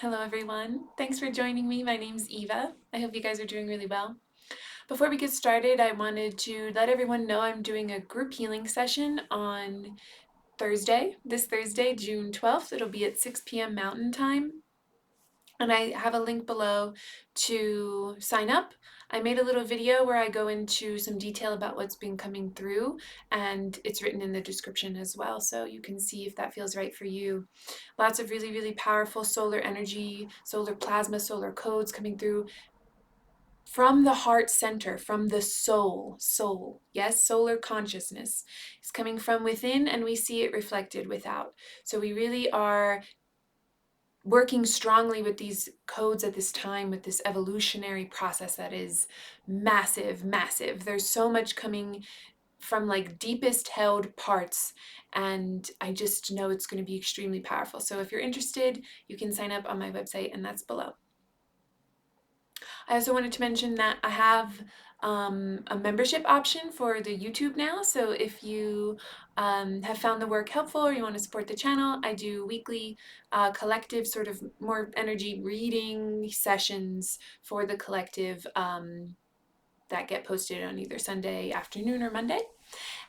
Hello everyone. Thanks for joining me. My name's Eva. I hope you guys are doing really well. Before we get started, I wanted to let everyone know I'm doing a group healing session on this Thursday, June 12th. It'll be at 6 p.m. Mountain Time. And I have a link below to sign up. I made a little video where I go into some detail about what's been coming through, and it's written in the description as well, so you can see if that feels right for you. Lots of really, really powerful solar energy, solar plasma, solar codes coming through from the heart center, from the soul. Yes, solar consciousness is coming from within, and we see it reflected without. So we really are working strongly with these codes at this time, with this evolutionary process that is massive, massive. There's so much coming from like deepest held parts, and I just know it's going to be extremely powerful. So if you're interested, you can sign up on my website, and that's below. I also wanted to mention that I have a membership option for the YouTube now. So if you have found the work helpful or you want to support the channel, I do weekly collective sort of more energy reading sessions for the collective that get posted on either Sunday afternoon or Monday.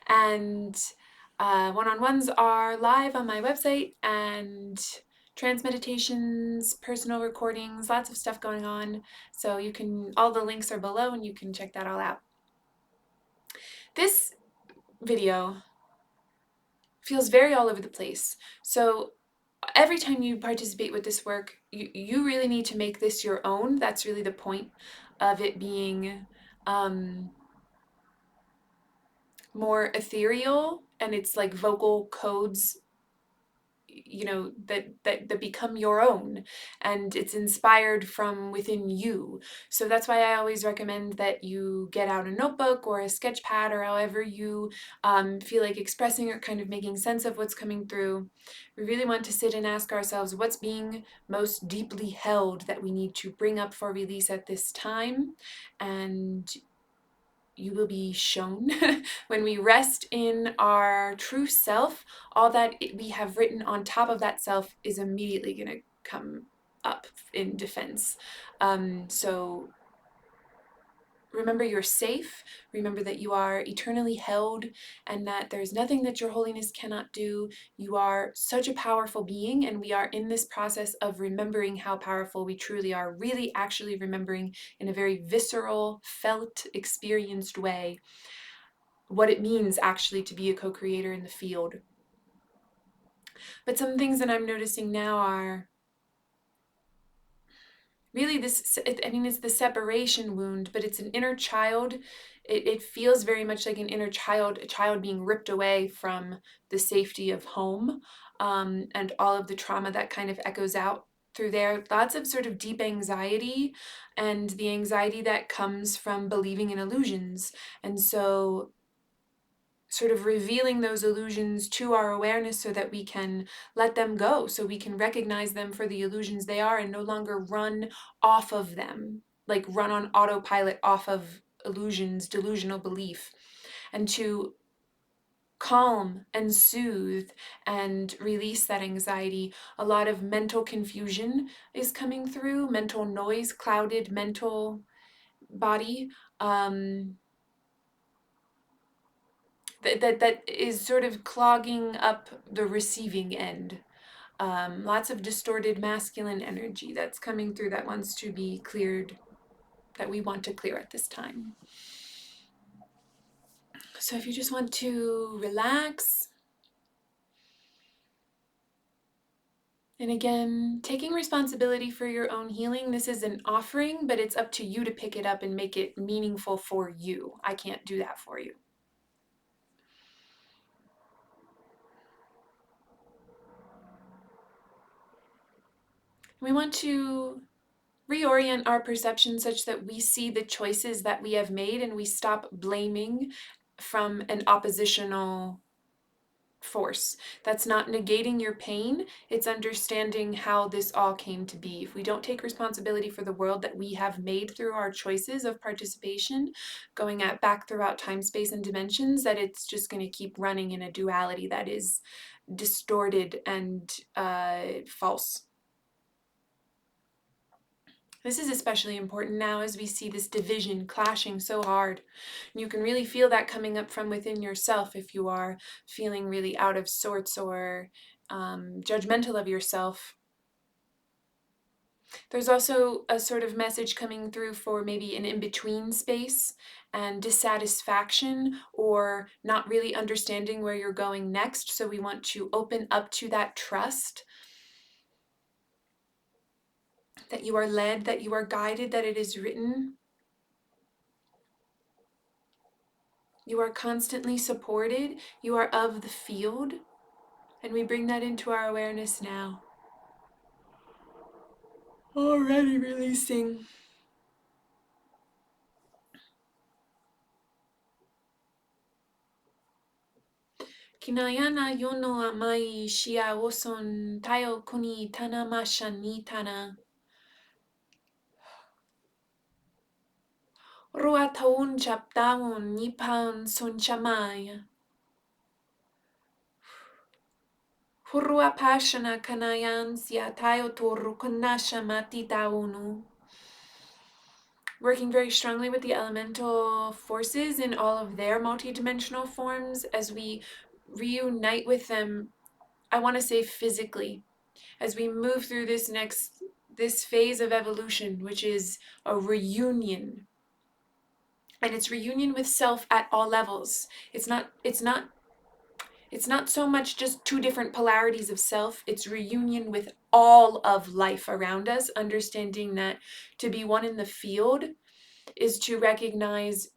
And one-on-ones are live on my website, and trance meditations, personal recordings, lots of stuff going on. So all the links are below and you can check that all out. This video feels very all over the place. So every time you participate with this work, you really need to make this your own. That's really the point of it being more ethereal, and it's like vocal codes, that become your own, and it's inspired from within you. So that's why I always recommend that you get out a notebook or a sketch pad, or however you feel like expressing or kind of making sense of what's coming through. We really want to sit and ask ourselves what's being most deeply held that we need to bring up for release at this time, and you will be shown. When we rest in our true self, all that we have written on top of that self is immediately going to come up in defense. So remember you're safe, remember that you are eternally held, and that there's nothing that your holiness cannot do. You are such a powerful being, and we are in this process of remembering how powerful we truly are, really actually remembering in a very visceral, felt, experienced way what it means actually to be a co-creator in the field. But some things that I'm noticing now are really it's the separation wound, but it's an inner child. It feels very much like an inner child, a child being ripped away from the safety of home, and all of the trauma that kind of echoes out through there. Lots of sort of deep anxiety, and the anxiety that comes from believing in illusions. And so sort of revealing those illusions to our awareness so that we can let them go, so we can recognize them for the illusions they are and no longer run off of them, like run on autopilot off of illusions, delusional belief, and to calm and soothe and release that anxiety. A lot of mental confusion is coming through, mental noise, clouded mental body. That is sort of clogging up the receiving end. Lots of distorted masculine energy that's coming through that wants to be cleared, that we want to clear at this time. So if you just want to relax, and again, taking responsibility for your own healing. This is an offering, but it's up to you to pick it up and make it meaningful for you. I can't do that for you. We want to reorient our perception such that we see the choices that we have made and we stop blaming from an oppositional force. That's not negating your pain, it's understanding how this all came to be. If we don't take responsibility for the world that we have made through our choices of participation, going back throughout time, space, and dimensions, that it's just going to keep running in a duality that is distorted and false. This is especially important now as we see this division clashing so hard. You can really feel that coming up from within yourself if you are feeling really out of sorts or judgmental of yourself. There's also a sort of message coming through for maybe an in-between space and dissatisfaction or not really understanding where you're going next. So we want to open up to that trust that you are led, that you are guided, that it is written. You are constantly supported. You are of the field. And we bring that into our awareness now. Already releasing. Kinayana yono amai shia oson tayo kuni tana mashani tana. Rua taun chaptaun nipan son chamaya. Hurua pashana kanayan siya tayo toru kanasha mati taunu. Working very strongly with the elemental forces in all of their multidimensional forms as we reunite with them, I want to say physically, as we move through this phase of evolution, which is a reunion. And it's reunion with self at all levels. It's not so much just two different polarities of self, it's reunion with all of life around us, understanding that to be one in the field is to recognize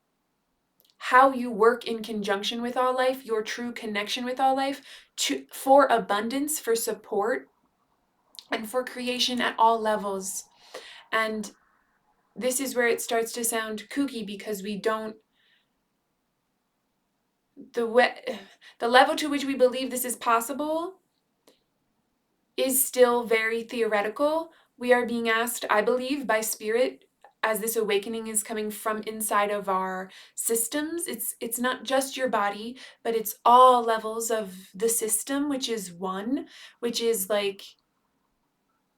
how you work in conjunction with all life, your true connection with all life, for abundance, for support, and for creation at all levels. And this is where it starts to sound kooky because we don't, the level to which we believe this is possible is still very theoretical. We are being asked, I believe, by spirit, as this awakening is coming from inside of our systems. It's not just your body, but it's all levels of the system, which is one, which is like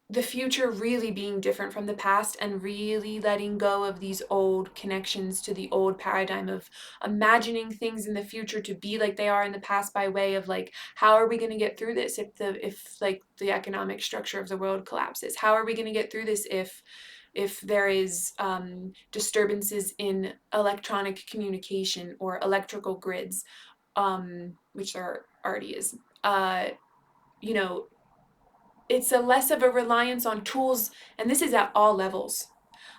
the future really being different from the past and really letting go of these old connections to the old paradigm of imagining things in the future to be like they are in the past by way of like, how are we going to get through this if like the economic structure of the world collapses? How are we going to get through this if there is disturbances in electronic communication or electrical grids, which there already is, you know, it's a less of a reliance on tools, and this is at all levels,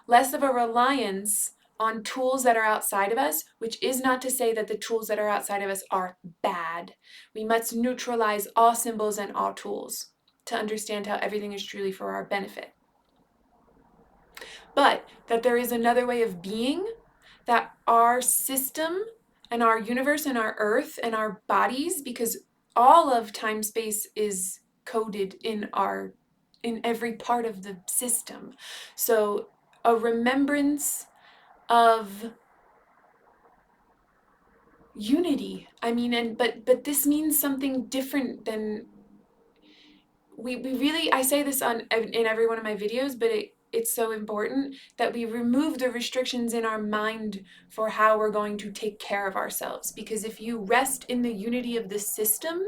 less of a reliance on tools that are outside of us, which is not to say that the tools that are outside of us are bad. We must neutralize all symbols and all tools to understand how everything is truly for our benefit. But that there is another way of being, that our system and our universe and our earth and our bodies, because all of time space is coded in every part of the system. So a remembrance of unity. I mean, but this means something different than we really, I say this in every one of my videos, but it's so important that we remove the restrictions in our mind for how we're going to take care of ourselves. Because if you rest in the unity of the system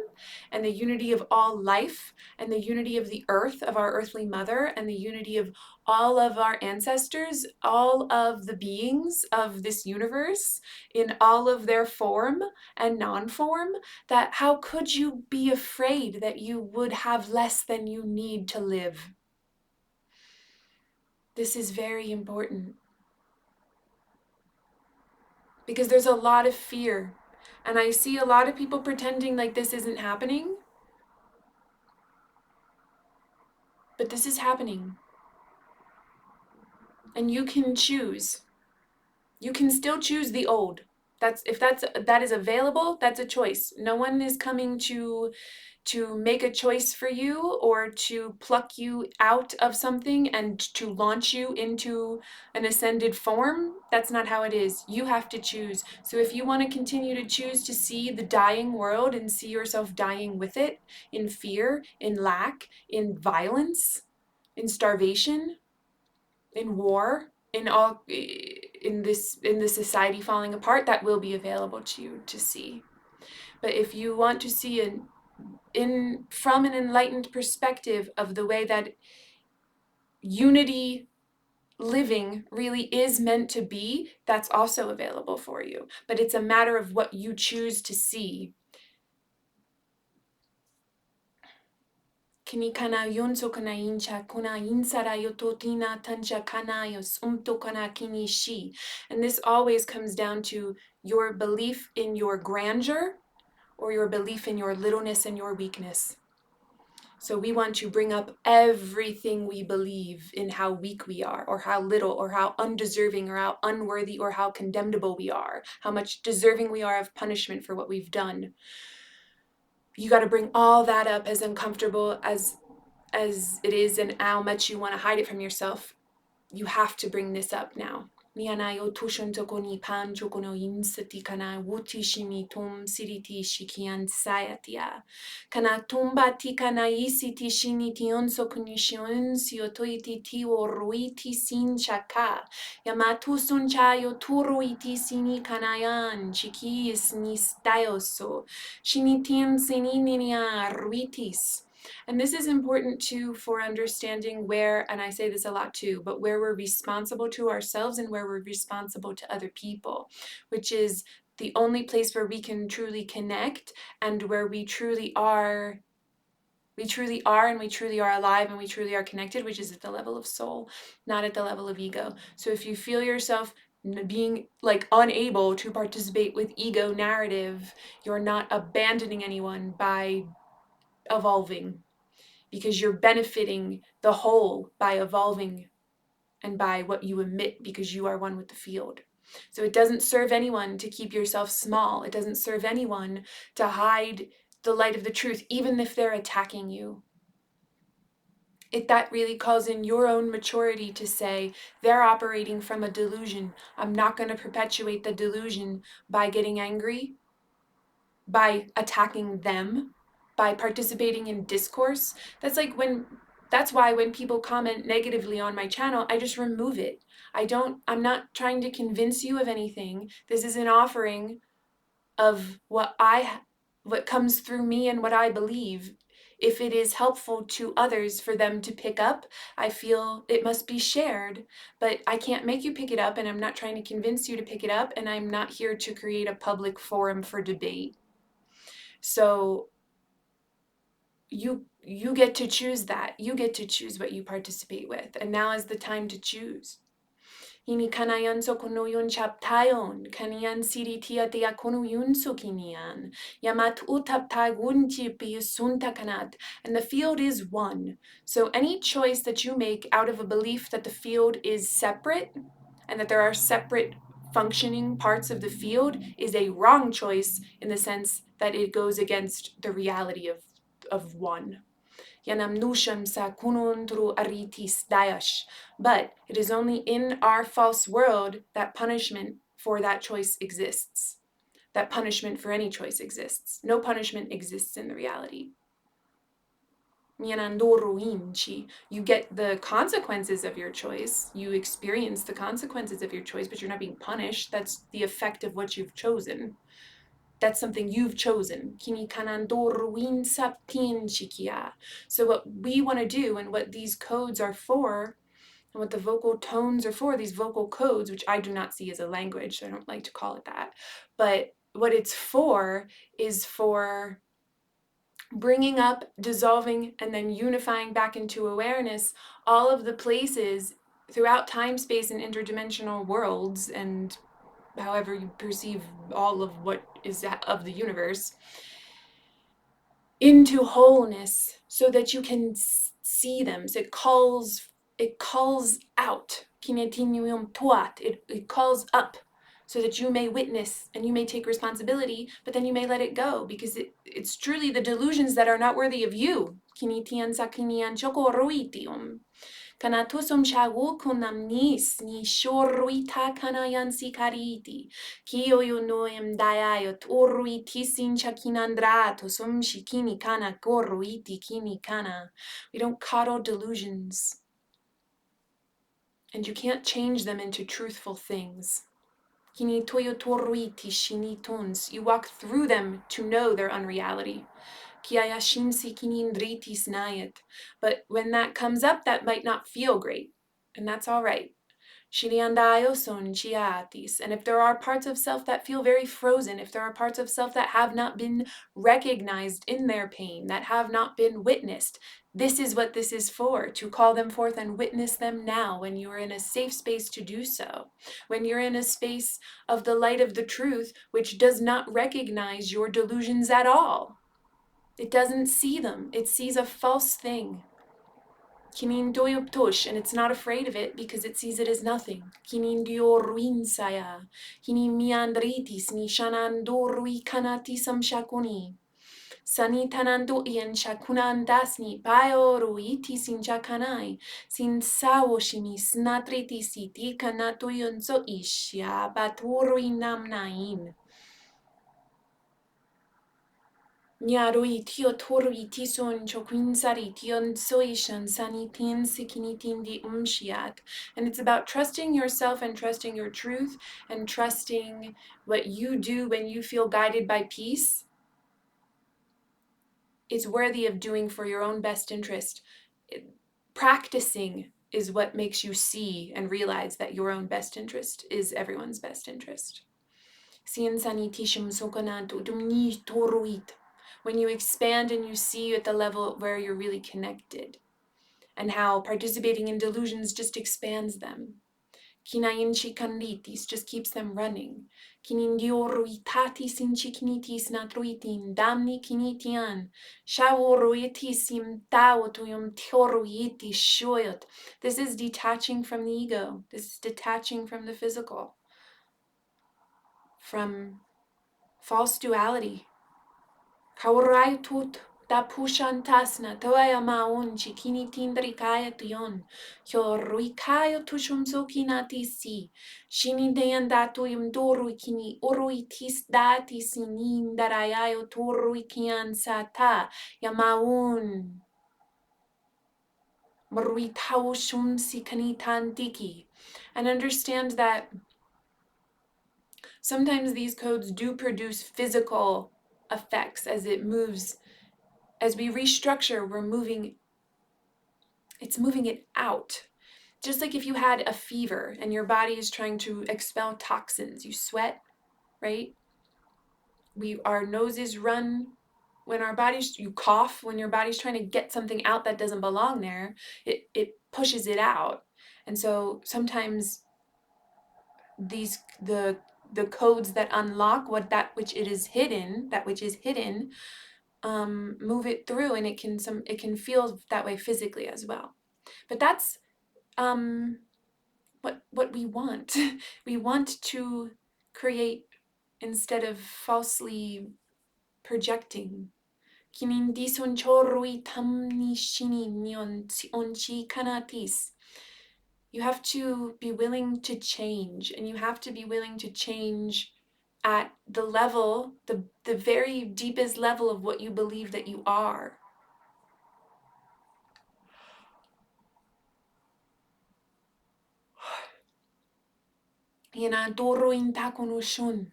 and the unity of all life and the unity of the earth, of our earthly mother, and the unity of all of our ancestors, all of the beings of this universe in all of their form and non-form, that how could you be afraid that you would have less than you need to live? This is very important because there's a lot of fear, and I see a lot of people pretending like this isn't happening, but this is happening, and you can choose. You can still choose the old. That is available, that's a choice. No one is coming to make a choice for you or to pluck you out of something and to launch you into an ascended form. That's not how it is. You have to choose. So if you want to continue to choose to see the dying world and see yourself dying with it in fear, in lack, in violence, in starvation, in war, in the society falling apart, that will be available to you to see. But if you want to see from an enlightened perspective of the way that unity living really is meant to be, that's also available for you. But it's a matter of what you choose to see. Kini kana yunso kana incha kuna insara yototina tancha kanayos kana kini shi. And this always comes down to your belief in your grandeur or your belief in your littleness and your weakness. So we want to bring up everything we believe in how weak we are, or how little, or how undeserving, or how unworthy, or how condemnable we are, how much deserving we are of punishment for what we've done. You got to bring all that up, as uncomfortable as it is and how much you want to hide it from yourself. You have to bring this up now. Nianayo tushon tokoni pan chokono insati kana wuti shimi tum siriti shikian sayatia. Kana tumba ti kana isiti shini tionso kunishon siotoiti ti oruiti sin chaka. Yamatu sun chayo turuiti sini kanayan chikis nistayoso. Shinitian sinininia ruitis. And this is important too for understanding where, and I say this a lot too, but where we're responsible to ourselves and where we're responsible to other people, which is the only place where we can truly connect and where we truly are and we truly are alive and we truly are connected, which is at the level of soul, not at the level of ego. So if you feel yourself being like unable to participate with ego narrative, you're not abandoning anyone by evolving, because you're benefiting the whole by evolving and by what you emit, because you are one with the field. So it doesn't serve anyone to keep yourself small. It doesn't serve anyone to hide the light of the truth, even if they're attacking you. That really calls in your own maturity to say, they're operating from a delusion. I'm not going to perpetuate the delusion by getting angry, by attacking them, by participating in discourse. That's why when people comment negatively on my channel, I just remove it. I'm not trying to convince you of anything. This is an offering of what comes through me and what I believe. If it is helpful to others for them to pick up, I feel it must be shared. But I can't make you pick it up, and I'm not trying to convince you to pick it up, and I'm not here to create a public forum for debate. So you get to choose that. You get to choose what you participate with. And now is the time to choose. Hini kanayan so kunuyun chaptayon, kaniyan siritia tia kunuyun sukinian, yamat utaptagunchi piusunta kanat, and the field is one. So any choice that you make out of a belief that the field is separate and that there are separate functioning parts of the field is a wrong choice, in the sense that it goes against the reality of one. Yanamnusham sa kunundru aritis dayash. But it is only in our false world that punishment for that choice exists. That punishment for any choice exists. No punishment exists in the reality. You get the consequences of your choice. You experience the consequences of your choice, but you're not being punished. That's the effect of what you've chosen. That's something you've chosen. So what we want to do, and what these codes are for, and what the vocal tones are for, these vocal codes, which I do not see as a language, so I don't like to call it that, but what it's for is for bringing up, dissolving, and then unifying back into awareness all of the places throughout time, space, and interdimensional worlds, and however you perceive all of what is of the universe, into wholeness, so that you can see them. So it calls out. It calls up, so that you may witness and you may take responsibility, but then you may let it go, because it's truly the delusions that are not worthy of you. Kanatusum shagu kunamnis ni shoruita kanayan sikariti. Kiyo yunoem dayayot uruiti sin chakinandrato sum shikini kana koruiti kini kana. We don't coddle delusions. and you can't change them into truthful things. You walk through them to know their unreality. But when that comes up, that might not feel great, and that's all right. And if there are parts of self that feel very frozen, if there are parts of self that have not been recognized in their pain, that have not been witnessed, this is what this is for, to call them forth and witness them now when you are in a safe space to do so. When you're in a space of the light of the truth, which does not recognize your delusions at all. It doesn't see them. It sees a false thing. And it's not afraid of it because it sees it as nothing. Miandritis ni shanandorui kanati samshakuni. Sanitanando ian shakunandasni payoruiti sin chakanai. Sin sawoshimi snatriti ti kanato yonso isha baturui namnain. Nyarui tio torui tison choquinsari tion soishan sanitin sikinitin di umshiat. And it's about trusting yourself and trusting your truth and trusting what you do when you feel guided by peace. It's worthy of doing for your own best interest. Practicing is what makes you see and realize that your own best interest is everyone's best interest. When you expand and you see at the level where you're really connected, and how participating in delusions just expands them. Kinainchi kanditis just keeps them running. Kinindioruitatis inchikinitis natruitin damni kinitian. Shaworuitisim taotuyum tioruitis shoyot. This is detaching from the ego. This is detaching from the physical. From false duality. Kauraitut da pushantasna toaya maun chikini tindrikaya tuyon. Hyoruikaya tushumsuki natisi. Shini deandatu doru kini uruitis dati sinin darayayo toruikian sata yamaun. Maruitao shumsi kanitantiki. And understand that sometimes these codes do produce physical effects as it moves. As we restructure, it's moving it out. Just like if you had a fever and your body is trying to expel toxins, you sweat, right? Our noses run when you cough, when your body's trying to get something out that doesn't belong there, it pushes it out. And so sometimes the codes that unlock that which is hidden, move it through, and it can feel that way physically as well. But that's what we want. We want to create instead of falsely projecting. You have to be willing to change, and you have to be willing to change at the level, the very deepest level of what you believe that you are. Yana doro intakonoshun,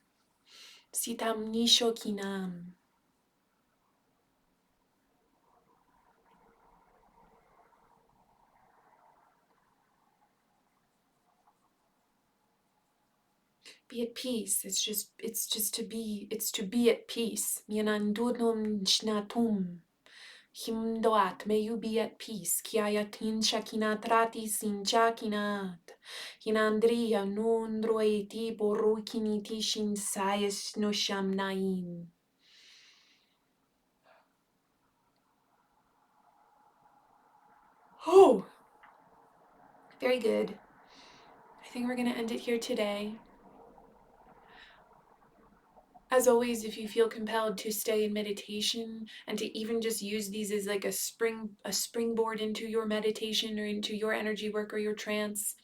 sitam nisho kinam. Be at peace. It's to be at peace. Yanandunum jnatum. Himdoat, may you be at peace. Kiayatin shakinatrati sinchakinat. Hinandria nundroeti borukiniti shinsayas no shamnaim. Oh, very good. I think we're going to end it here today. As always, if you feel compelled to stay in meditation and to even just use these as like a springboard into your meditation or into your energy work or your trance,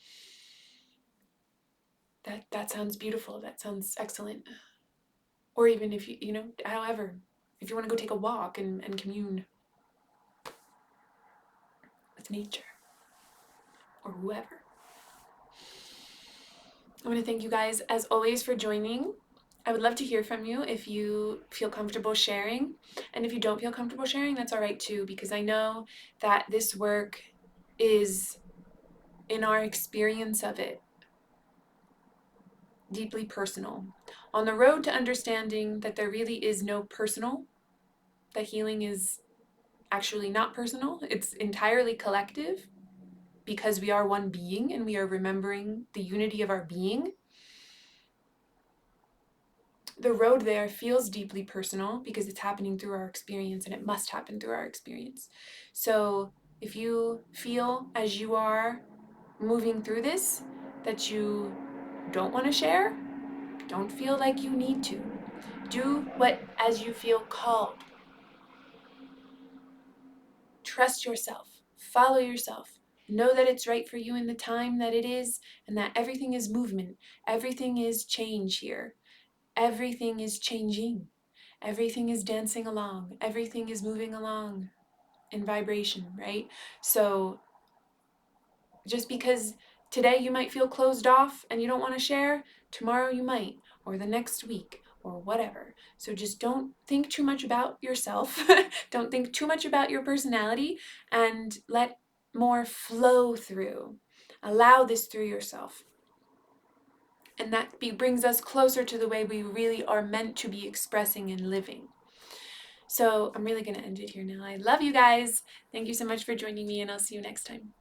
that sounds beautiful. That sounds excellent. Or even if however, if you want to go take a walk and commune with nature or whoever. I want to thank you guys, as always, for joining. I would love to hear from you if you feel comfortable sharing. And if you don't feel comfortable sharing, that's all right too, because I know that this work is, in our experience of it, deeply personal. On the road to understanding that there really is no personal, that healing is actually not personal, it's entirely collective because we are one being and we are remembering the unity of our being. The road there feels deeply personal because it's happening through our experience, and it must happen through our experience. So if you feel as you are moving through this that you don't want to share, don't feel like you need to. Do what as you feel called. Trust yourself. Follow yourself. Know that it's right for you in the time that it is, and that everything is movement. Everything is change here. Everything is changing. Everything is dancing along. Everything is moving along in vibration, right? So just because today you might feel closed off and you don't want to share, tomorrow you might, or the next week, or whatever. So just don't think too much about yourself. Don't think too much about your personality, and let more flow through. Allow this through yourself. And that brings us closer to the way we really are meant to be expressing and living. So I'm really going to end it here now. I love you guys. Thank you so much for joining me, and I'll see you next time.